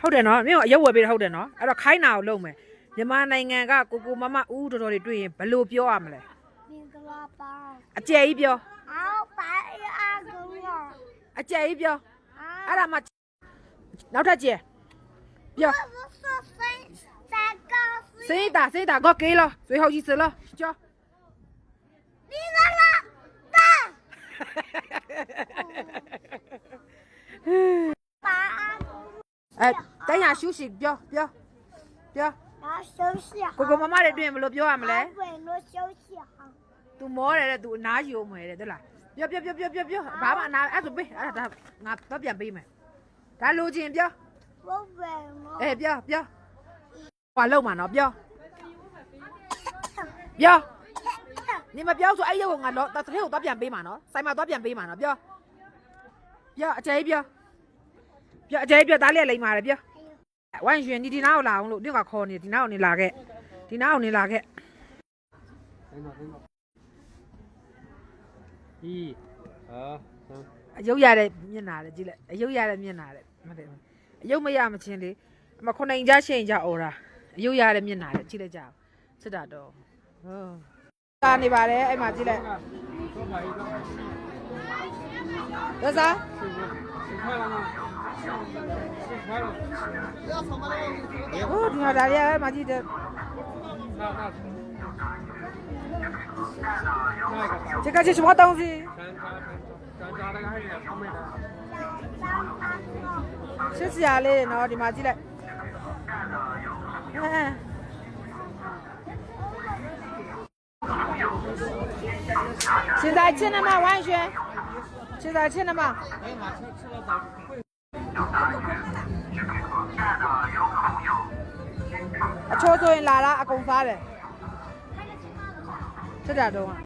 ဟုတ်တယ်နော်မင်းကအရုပ်ဝယ်ပေးဟုတ်တယ်နော်အဲ့တော့ခိုင်းတာကိုလုပ်မယ်မြန်မာနိုင်ငံကကိုမမဦးတော်တော်တွေတွေ့ရင်ဘယ်လိုပြောရမလဲမင်္ဂလာပါအကျယ်ကြီးပြောအော်ပါအားကောအကျယ်ကြီးပြောအဲ့ဒါမှနောက်ထပ်ကျယ်ပြောစိတ်တာก็给了最后一次了叫မင်္ဂလာပါပါ哎等一下休息ပြော我休息ကိုမမတွေတွေ့ရင်ဘယ်လိုပြောရမလဲ我休息好သူမောတယ်တဲ့သူအနားယူမယ်တဲ့ဟုတ်လားပြောဘာမှအနာအဲ့ဆိုပေးအဲ့ဒါငါတော့ပြန်ပေးမယ်ဒါလိုချင်ပြော我问我ပြောဟွာလုံးမှာနော်ပြော你မပြောဆိုအဲ့ရုပ်ကငါတော့တစ်ထည့်ကိုတော့ပြန်ပေးမှာနော်ဆိုင်မှာတော့ပြန်ပေးမှာနော်ပြောအကျယ်ကြီးပြောဒါလေးလိမ့်ပါတယ်ပြောဝိုင်းရွှင်ဒီနားကိုလာအောင်လို့ဒီကခေါ်နေဒီနားကိုနေလာခဲ့အယုတ်ရတဲ့မျက်နာလေကြည့်လိုက်အယုတ်ရတဲ့မျက်နာလေမတည်အယုတ်မရမချင်းလေအမခုနိုင်ကြရှိန်ကြအော်တာအယုတ်ရတဲ့မျက်နာလေကြည့်လိုက်ကြအောင်စစ်တာတော့ကာနေပါတယ်အဲ့မှာကြည့်လိုက်多少？哦，挺好大的，马记的。这个是什么东西？是啥嘞？喏，你马记嘞。现在吃了吗？王轩？现在吃了吗？初中人来了，阿公发的，这点钟啊。